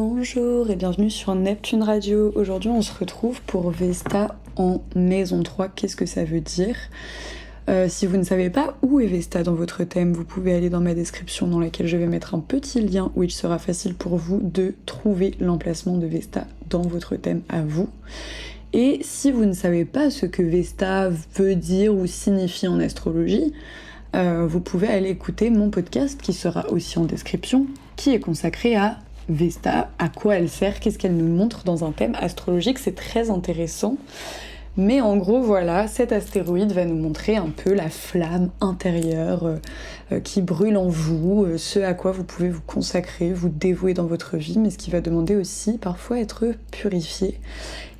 Bonjour et bienvenue sur Neptune Radio. Aujourd'hui on se retrouve pour Vesta en maison 3. Qu'est-ce que ça veut dire ? Si vous ne savez pas où est Vesta dans votre thème, vous pouvez aller dans ma description dans laquelle je vais mettre un petit lien où il sera facile pour vous de trouver l'emplacement de Vesta dans votre thème à vous. Et si vous ne savez pas ce que Vesta veut dire ou signifie en astrologie, vous pouvez aller écouter mon podcast qui sera aussi en description, qui est consacré à Vesta, à quoi elle sert, qu'est-ce qu'elle nous montre dans un thème astrologique, c'est très intéressant. Mais en gros, voilà, cet astéroïde va nous montrer un peu la flamme intérieure qui brûle en vous, ce à quoi vous pouvez vous consacrer, vous dévouer dans votre vie, mais ce qui va demander aussi parfois être purifié.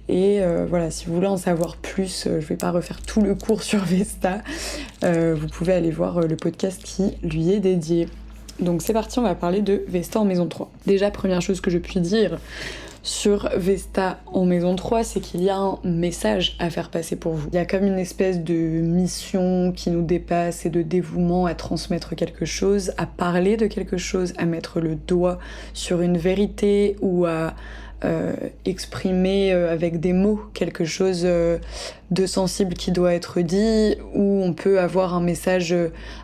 Et voilà, si vous voulez en savoir plus, je vais pas refaire tout le cours sur Vesta, vous pouvez aller voir le podcast qui lui est dédié. Donc c'est parti, on va parler de Vesta en maison 3. Déjà, première chose que je puis dire sur Vesta en maison 3, c'est qu'il y a un message à faire passer pour vous. Il y a comme une espèce de mission qui nous dépasse et de dévouement à transmettre quelque chose, à parler de quelque chose, à mettre le doigt sur une vérité ou à exprimer avec des mots quelque chose de sensible qui doit être dit, ou on peut avoir un message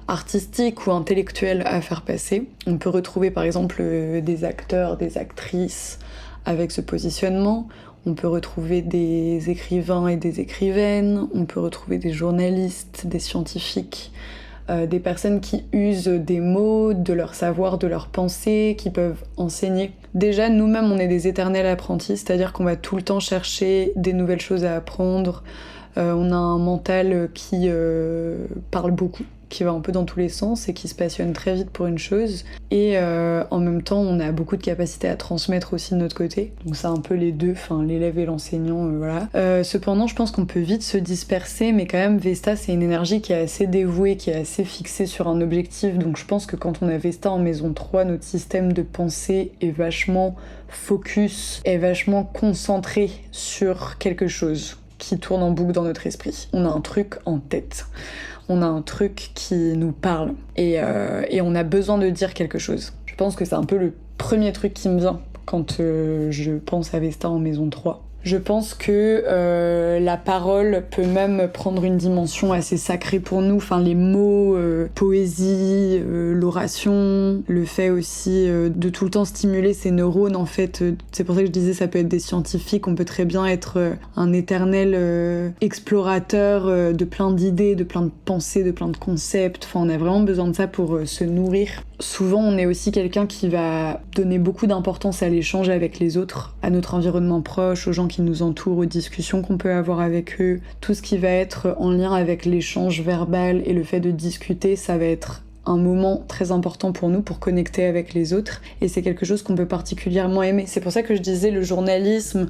artistique ou intellectuel à faire passer. On peut retrouver par exemple des acteurs, des actrices avec ce positionnement, on peut retrouver des écrivains et des écrivaines, on peut retrouver des journalistes, des scientifiques, des personnes qui usent des mots, de leur savoir, de leur pensée, qui peuvent enseigner. Déjà, nous-mêmes, on est des éternels apprentis, c'est-à-dire qu'on va tout le temps chercher des nouvelles choses à apprendre. On a un mental qui parle beaucoup, qui va un peu dans tous les sens et qui se passionne très vite pour une chose. Et en même temps, on a beaucoup de capacités à transmettre aussi de notre côté. Donc c'est un peu les deux, enfin l'élève et l'enseignant, voilà. Cependant, je pense qu'on peut vite se disperser, mais quand même, Vesta, c'est une énergie qui est assez dévouée, qui est assez fixée sur un objectif. Donc je pense que quand on a Vesta en maison 3, notre système de pensée est vachement focus, est vachement concentré sur quelque chose qui tourne en boucle dans notre esprit. On a un truc en tête. On a un truc qui nous parle et on a besoin de dire quelque chose. Je pense que c'est un peu le premier truc qui me vient quand je pense à Vesta en maison 3. Je pense que la parole peut même prendre une dimension assez sacrée pour nous. Enfin, les mots, poésie, l'oration, le fait aussi de tout le temps stimuler ses neurones, en fait. C'est pour ça que je disais ça peut être des scientifiques. On peut très bien être un éternel explorateur de plein d'idées, de plein de pensées, de plein de concepts. Enfin, on a vraiment besoin de ça pour se nourrir. Souvent, on est aussi quelqu'un qui va donner beaucoup d'importance à l'échange avec les autres, à notre environnement proche, aux gens qui nous entourent, aux discussions qu'on peut avoir avec eux. Tout ce qui va être en lien avec l'échange verbal et le fait de discuter, ça va être un moment très important pour nous pour connecter avec les autres. Et c'est quelque chose qu'on peut particulièrement aimer. C'est pour ça que je disais le journalisme,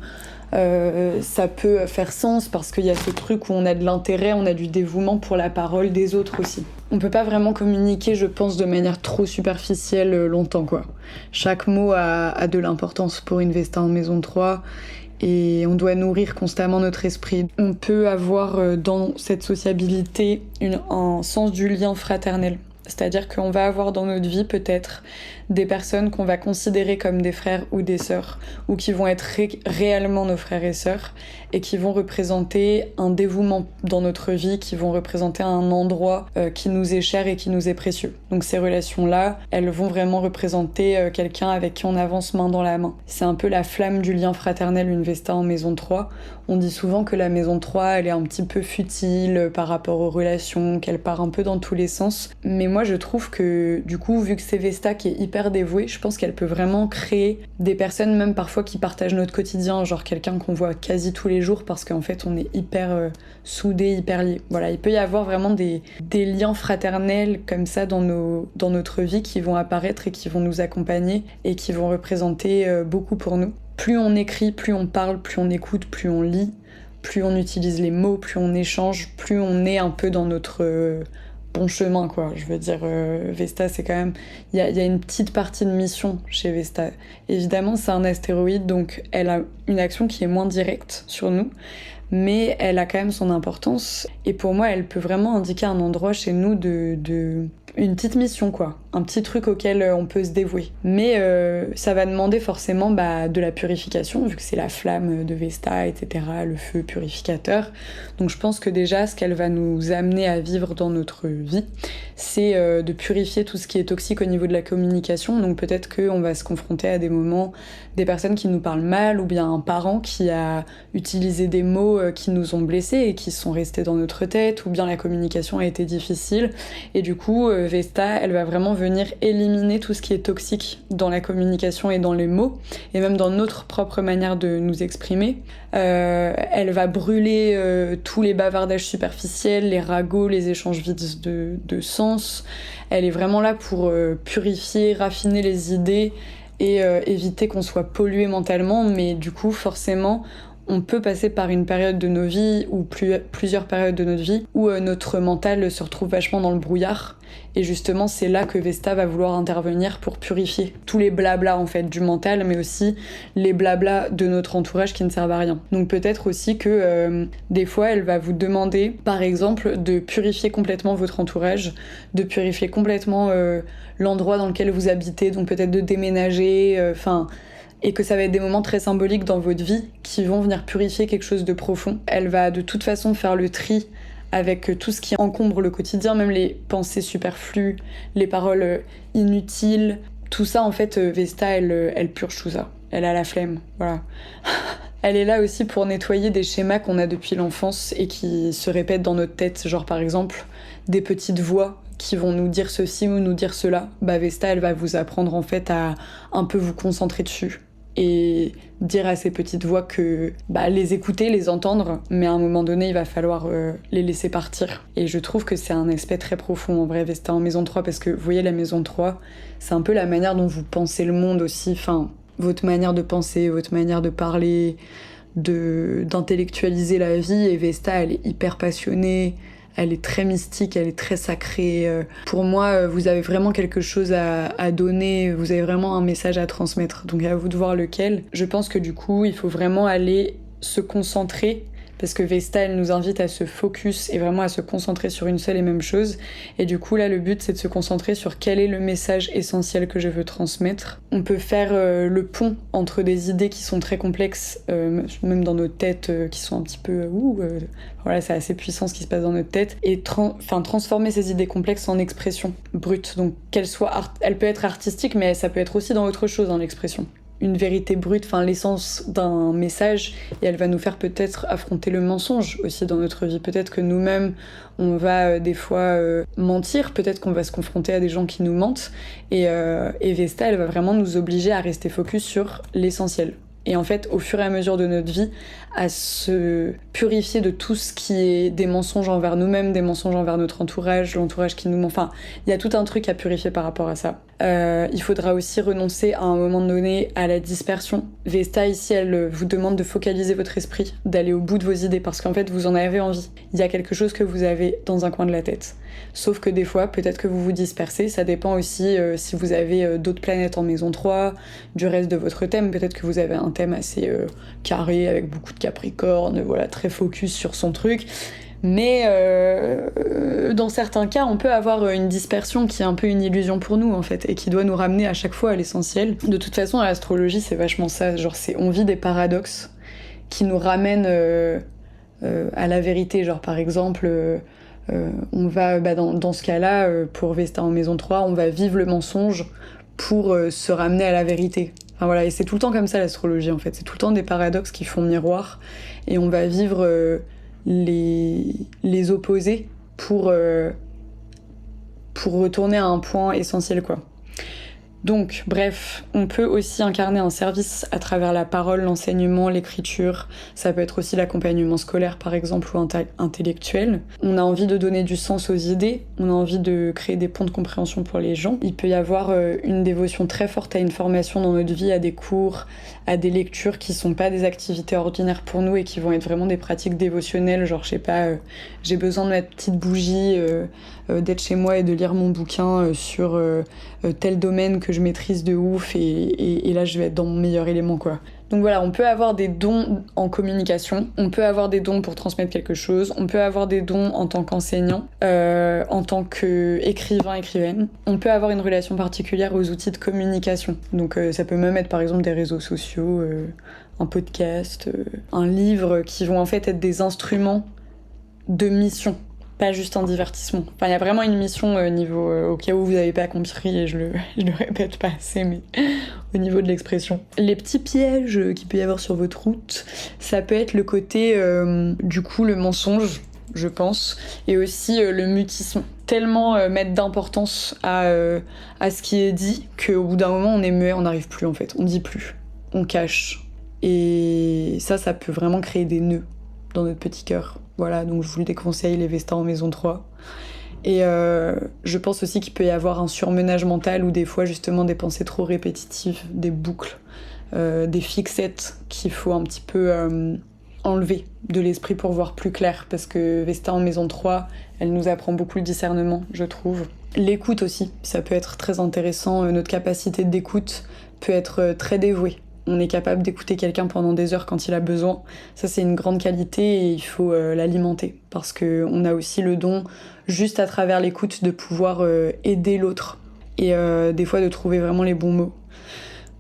ça peut faire sens parce qu'il y a ce truc où on a de l'intérêt, on a du dévouement pour la parole des autres aussi. On peut pas vraiment communiquer, je pense, de manière trop superficielle longtemps, quoi. Chaque mot a de l'importance pour une Vesta en maison 3 et on doit nourrir constamment notre esprit. On peut avoir dans cette sociabilité un sens du lien fraternel. C'est-à-dire qu'on va avoir dans notre vie peut-être des personnes qu'on va considérer comme des frères ou des sœurs, ou qui vont être réellement nos frères et sœurs, et qui vont représenter un dévouement dans notre vie, qui vont représenter un endroit qui nous est cher et qui nous est précieux. Donc ces relations-là, elles vont vraiment représenter quelqu'un avec qui on avance main dans la main. C'est un peu la flamme du lien fraternel, une Vesta en maison 3. On dit souvent que la maison 3, elle est un petit peu futile par rapport aux relations, qu'elle part un peu dans tous les sens. Mais moi, je trouve que, du coup, vu que c'est Vesta qui est hyper dévouée, je pense qu'elle peut vraiment créer des personnes, même parfois, qui partagent notre quotidien, genre quelqu'un qu'on voit quasi tous les jours parce qu'en fait, on est hyper soudés, hyper liés. Voilà, il peut y avoir vraiment des liens fraternels comme ça dans notre vie qui vont apparaître et qui vont nous accompagner et qui vont représenter beaucoup pour nous. Plus on écrit, plus on parle, plus on écoute, plus on lit, plus on utilise les mots, plus on échange, plus on est un peu dans notre bon chemin, quoi. Je veux dire, Vesta, c'est quand même... Il y a une petite partie de mission chez Vesta. Évidemment, c'est un astéroïde, donc elle a une action qui est moins directe sur nous, mais elle a quand même son importance. Et pour moi, elle peut vraiment indiquer un endroit chez nous une petite mission, quoi. un petit truc auquel on peut se dévouer. Mais ça va demander forcément de la purification, vu que c'est la flamme de Vesta, etc., le feu purificateur. Donc je pense que déjà, ce qu'elle va nous amener à vivre dans notre vie, c'est de purifier tout ce qui est toxique au niveau de la communication. Donc peut-être qu'on va se confronter à des moments, des personnes qui nous parlent mal, ou bien un parent qui a utilisé des mots qui nous ont blessés et qui sont restés dans notre tête, ou bien la communication a été difficile. Et du coup, Vesta, elle va vraiment venir éliminer tout ce qui est toxique dans la communication et dans les mots, et même dans notre propre manière de nous exprimer. Elle va brûler tous les bavardages superficiels, les ragots, les échanges vides de sens. Elle est vraiment là pour purifier, raffiner les idées et éviter qu'on soit pollué mentalement, mais du coup, forcément, on peut passer par une période de nos vies, ou plusieurs périodes de notre vie, où notre mental se retrouve vachement dans le brouillard. Et justement, c'est là que Vesta va vouloir intervenir pour purifier tous les blablas en fait du mental, mais aussi les blablas de notre entourage qui ne servent à rien. Donc peut-être aussi que des fois, elle va vous demander, par exemple, de purifier complètement votre entourage, de purifier complètement l'endroit dans lequel vous habitez, donc peut-être de déménager, et que ça va être des moments très symboliques dans votre vie qui vont venir purifier quelque chose de profond. Elle va de toute façon faire le tri avec tout ce qui encombre le quotidien, même les pensées superflues, les paroles inutiles. Tout ça, en fait, Vesta, elle purge tout ça. Elle a la flemme, voilà. Elle est là aussi pour nettoyer des schémas qu'on a depuis l'enfance et qui se répètent dans notre tête. Genre, par exemple, des petites voix qui vont nous dire ceci ou nous dire cela. Vesta, elle va vous apprendre, en fait, à un peu vous concentrer dessus. Et dire à ces petites voix que les écouter, les entendre, mais à un moment donné, il va falloir les laisser partir. Et je trouve que c'est un aspect très profond, en vrai, Vesta en maison 3, parce que vous voyez, la maison 3, c'est un peu la manière dont vous pensez le monde aussi, enfin, votre manière de penser, votre manière de parler, d'intellectualiser la vie. Et Vesta, elle est hyper passionnée, elle est très mystique, elle est très sacrée. Pour moi, vous avez vraiment quelque chose à donner, vous avez vraiment un message à transmettre. Donc à vous de voir lequel. Je pense que du coup, il faut vraiment aller se concentrer, parce que Vesta, elle nous invite à se focus et vraiment à se concentrer sur une seule et même chose. Et du coup, là, le but, c'est de se concentrer sur quel est le message essentiel que je veux transmettre. On peut faire le pont entre des idées qui sont très complexes, même dans notre tête, qui sont un petit peu... voilà, c'est assez puissant ce qui se passe dans notre tête. Et transformer ces idées complexes en expression brute. Donc, elle peut être artistique, mais ça peut être aussi dans autre chose, l'expression. Une vérité brute, l'essence d'un message, et elle va nous faire peut-être affronter le mensonge aussi dans notre vie. Peut-être que nous-mêmes, on va des fois mentir, peut-être qu'on va se confronter à des gens qui nous mentent, et Vesta, elle va vraiment nous obliger à rester focus sur l'essentiel. Et en fait, au fur et à mesure de notre vie, à se purifier de tout ce qui est des mensonges envers nous-mêmes, des mensonges envers notre entourage, l'entourage qui nous ment. Enfin, il y a tout un truc à purifier par rapport à ça. Il faudra aussi renoncer à un moment donné à la dispersion. Vesta, ici, elle vous demande de focaliser votre esprit, d'aller au bout de vos idées, parce qu'en fait, vous en avez envie. Il y a quelque chose que vous avez dans un coin de la tête. Sauf que des fois, peut-être que vous vous dispersez. Ça dépend aussi si vous avez d'autres planètes en maison 3, du reste de votre thème. Peut-être que vous avez un thème assez carré, avec beaucoup de Capricorne, voilà, très focus sur son truc. Mais dans certains cas, on peut avoir une dispersion qui est un peu une illusion pour nous, en fait, et qui doit nous ramener à chaque fois à l'essentiel. De toute façon, à l'astrologie, c'est vachement ça. Genre, on vit des paradoxes qui nous ramènent à la vérité. Genre, par exemple, on va, dans ce cas-là, pour Vesta en maison 3, on va vivre le mensonge pour se ramener à la vérité. Enfin, voilà, et c'est tout le temps comme ça, l'astrologie, en fait. C'est tout le temps des paradoxes qui font miroir, et on va vivre... les opposer pour retourner à un point essentiel, quoi. Donc, bref, on peut aussi incarner un service à travers la parole, l'enseignement, l'écriture. Ça peut être aussi l'accompagnement scolaire, par exemple, ou intellectuel. On a envie de donner du sens aux idées, on a envie de créer des ponts de compréhension pour les gens. Il peut y avoir une dévotion très forte à une formation dans notre vie, à des cours, à des lectures qui sont pas des activités ordinaires pour nous et qui vont être vraiment des pratiques dévotionnelles. Genre, je sais pas, j'ai besoin de ma petite bougie, d'être chez moi et de lire mon bouquin sur tel domaine que je maîtrise de ouf et là je vais être dans mon meilleur élément quoi. Donc voilà, on peut avoir des dons en communication, on peut avoir des dons pour transmettre quelque chose, on peut avoir des dons en tant qu'enseignant, en tant qu'écrivain, écrivaine. On peut avoir une relation particulière aux outils de communication. Donc ça peut même être par exemple des réseaux sociaux, un podcast, un livre qui vont en fait être des instruments de mission. Pas juste un divertissement. Enfin, il y a vraiment une mission au cas où vous n'avez pas compris, et je le répète pas assez, mais au niveau de l'expression. Les petits pièges qu'il peut y avoir sur votre route, ça peut être le côté, du coup, le mensonge, je pense, et aussi le mutisme. Tellement mettre d'importance à ce qui est dit qu'au bout d'un moment, on est muet, on n'arrive plus en fait. On dit plus, on cache. Et ça peut vraiment créer des nœuds dans notre petit cœur. Voilà, donc je vous le déconseille, les Vesta en maison 3. Et je pense aussi qu'il peut y avoir un surmenage mental ou des fois justement des pensées trop répétitives, des boucles, des fixettes qu'il faut un petit peu enlever de l'esprit pour voir plus clair. Parce que Vesta en maison 3, elle nous apprend beaucoup le discernement, je trouve. L'écoute aussi, ça peut être très intéressant. Notre capacité d'écoute peut être très dévouée. On est capable d'écouter quelqu'un pendant des heures quand il a besoin. Ça, c'est une grande qualité et il faut l'alimenter. Parce qu'on a aussi le don, juste à travers l'écoute, de pouvoir aider l'autre. Et des fois, de trouver vraiment les bons mots.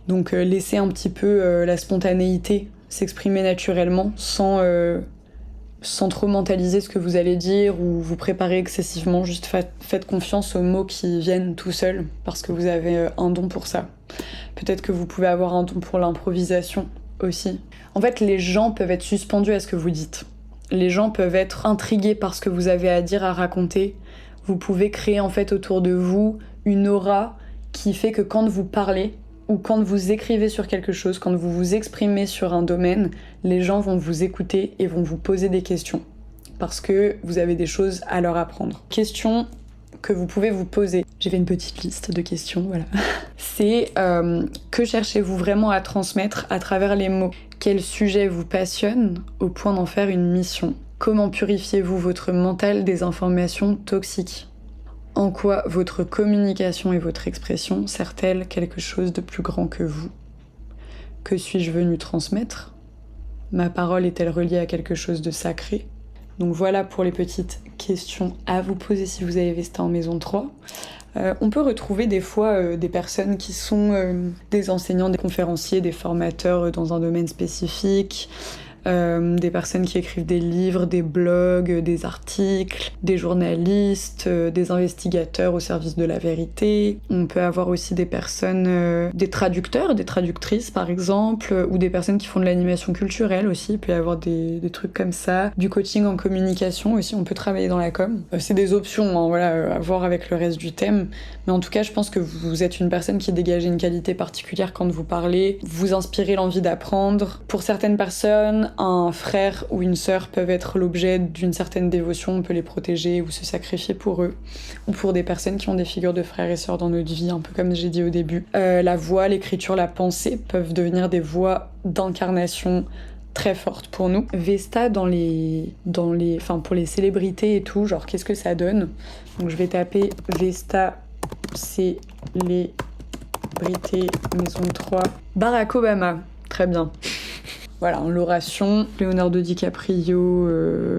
Donc, laisser un petit peu la spontanéité s'exprimer naturellement sans trop mentaliser ce que vous allez dire ou vous préparer excessivement. Juste faites confiance aux mots qui viennent tout seuls parce que vous avez un don pour ça. Peut-être que vous pouvez avoir un don pour l'improvisation aussi. En fait, les gens peuvent être suspendus à ce que vous dites. Les gens peuvent être intrigués par ce que vous avez à dire, à raconter. Vous pouvez créer en fait autour de vous une aura qui fait que quand vous parlez ou quand vous écrivez sur quelque chose, quand vous vous exprimez sur un domaine, les gens vont vous écouter et vont vous poser des questions parce que vous avez des choses à leur apprendre. Questions que vous pouvez vous poser. J'ai fait une petite liste de questions, voilà. C'est que cherchez-vous vraiment à transmettre à travers les mots? Quel sujet vous passionne au point d'en faire une mission? Comment purifiez-vous votre mental des informations toxiques? En quoi votre communication et votre expression sert-elle quelque chose de plus grand que vous? Que suis-je venu transmettre? Ma parole est-elle reliée à quelque chose de sacré? Donc voilà pour les petites questions à vous poser si vous avez Vesta en maison 3. On peut retrouver des fois des personnes qui sont des enseignants, des conférenciers, des formateurs dans un domaine spécifique, des personnes qui écrivent des livres, des blogs, des articles, des journalistes, des investigateurs au service de la vérité. On peut avoir aussi des personnes, des traducteurs, des traductrices par exemple, ou des personnes qui font de l'animation culturelle aussi. Il peut y avoir des trucs comme ça. Du coaching en communication aussi, on peut travailler dans la com. C'est des options, hein, voilà, à voir avec le reste du thème. Mais en tout cas, je pense que vous êtes une personne qui dégage une qualité particulière quand vous parlez. Vous inspirez l'envie d'apprendre. Pour certaines personnes, un frère ou une sœur peuvent être l'objet d'une certaine dévotion, on peut les protéger ou se sacrifier pour eux. Ou pour des personnes qui ont des figures de frères et sœurs dans notre vie, un peu comme j'ai dit au début. La voix, l'écriture, la pensée peuvent devenir des voies d'incarnation très fortes pour nous. Vesta pour les célébrités et tout, genre qu'est-ce que ça donne? Donc je vais taper Vesta célébrité maison 3. Barack Obama, très bien. Voilà, l'oration. Leonardo DiCaprio,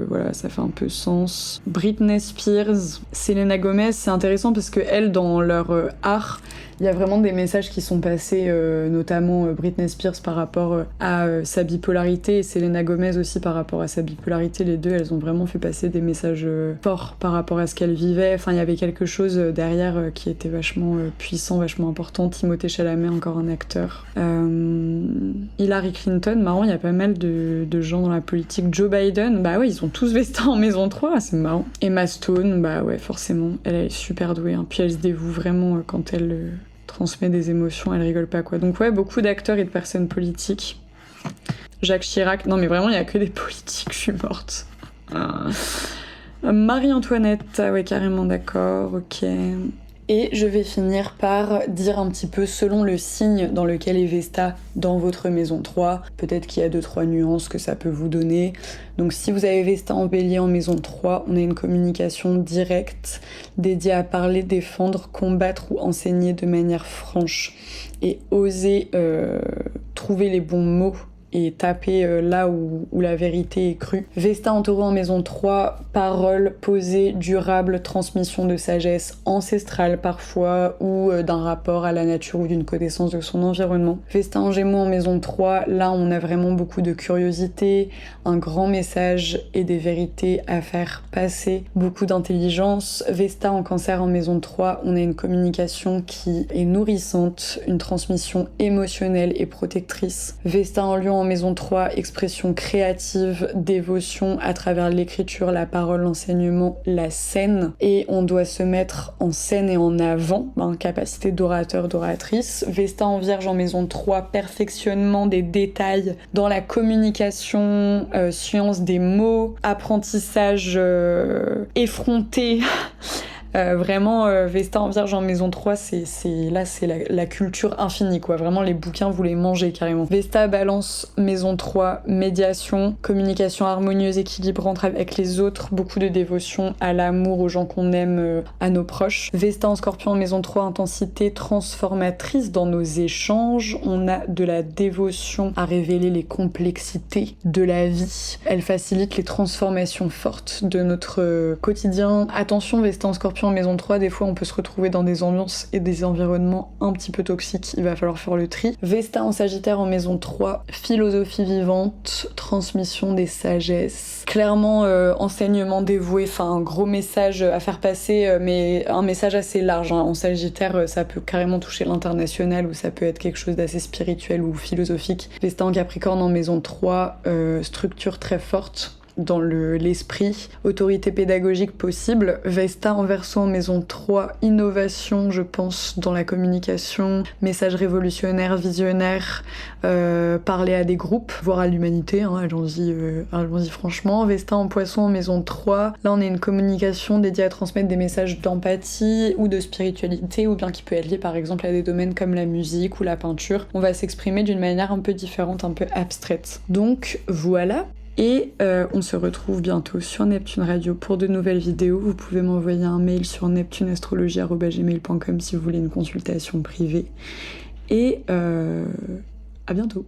voilà, ça fait un peu sens. Britney Spears, Selena Gomez, c'est intéressant parce que elles, dans leur art, il y a vraiment des messages qui sont passés, notamment Britney Spears par rapport à sa bipolarité et Selena Gomez aussi par rapport à sa bipolarité. Les deux, elles ont vraiment fait passer des messages forts par rapport à ce qu'elles vivaient. Enfin, il y avait quelque chose derrière qui était vachement puissant, vachement important. Timothée Chalamet, encore un acteur. Hillary Clinton, marrant, il y a pas mal de gens dans la politique. Joe Biden, bah ouais, ils ont tous Vesta en maison 3, c'est marrant. Emma Stone, bah ouais, forcément, elle est super douée. Hein. Puis elle se dévoue vraiment quand elle transmet des émotions, elle rigole pas quoi. Donc ouais, beaucoup d'acteurs et de personnes politiques. Jacques Chirac, non mais vraiment, il y a que des politiques, je suis morte. Marie-Antoinette, ah ouais, carrément d'accord, ok. Et je vais finir par dire un petit peu selon le signe dans lequel est Vesta dans votre maison 3. Peut-être qu'il y a 2-3 nuances que ça peut vous donner. Donc si vous avez Vesta en Bélier en maison 3, on a une communication directe dédiée à parler, défendre, combattre ou enseigner de manière franche. Et oser trouver les bons mots et taper là où la vérité est crue. Vesta en Taureau en maison 3, parole posée, durable, transmission de sagesse ancestrale parfois ou d'un rapport à la nature ou d'une connaissance de son environnement. Vesta en Gémeaux en maison 3, là on a vraiment beaucoup de curiosité, un grand message et des vérités à faire passer, beaucoup d'intelligence. Vesta en Cancer en maison 3, on a une communication qui est nourrissante, une transmission émotionnelle et protectrice. Vesta en Lion en maison 3, expression créative, dévotion à travers l'écriture, la parole, l'enseignement, la scène. Et on doit se mettre en scène et en avant, capacité d'orateur, d'oratrice. Vesta en Vierge en maison 3, perfectionnement des détails dans la communication, science des mots, apprentissage effronté. Vraiment, Vesta en Vierge en maison 3, c'est la culture infinie, quoi. Vraiment, les bouquins, vous les mangez carrément. Vesta Balance, maison 3, médiation, communication harmonieuse, équilibrante avec les autres, beaucoup de dévotion à l'amour, aux gens qu'on aime, à nos proches. Vesta en Scorpion en maison 3, intensité transformatrice dans nos échanges. On a de la dévotion à révéler les complexités de la vie. Elle facilite les transformations fortes de notre quotidien. Attention, Vesta en Scorpion en maison 3, des fois on peut se retrouver dans des ambiances et des environnements un petit peu toxiques, il va falloir faire le tri. Vesta en Sagittaire en maison 3, philosophie vivante, transmission des sagesses, clairement enseignement dévoué, enfin un gros message à faire passer, mais un message assez large, hein. En Sagittaire, ça peut carrément toucher l'international ou ça peut être quelque chose d'assez spirituel ou philosophique. Vesta en Capricorne en maison 3, structure très forte dans l'esprit, autorité pédagogique possible. Vesta en Verseau en maison 3, innovation, je pense, dans la communication, message révolutionnaire, visionnaire, parler à des groupes, voire à l'humanité, hein, allons-y franchement. Vesta en Poisson en maison 3, là on a une communication dédiée à transmettre des messages d'empathie ou de spiritualité, ou bien qui peut être lié par exemple à des domaines comme la musique ou la peinture. On va s'exprimer d'une manière un peu différente, un peu abstraite. Donc voilà. Et on se retrouve bientôt sur Neptune Radio pour de nouvelles vidéos. Vous pouvez m'envoyer un mail sur neptuneastrologie@gmail.com si vous voulez une consultation privée. Et à bientôt.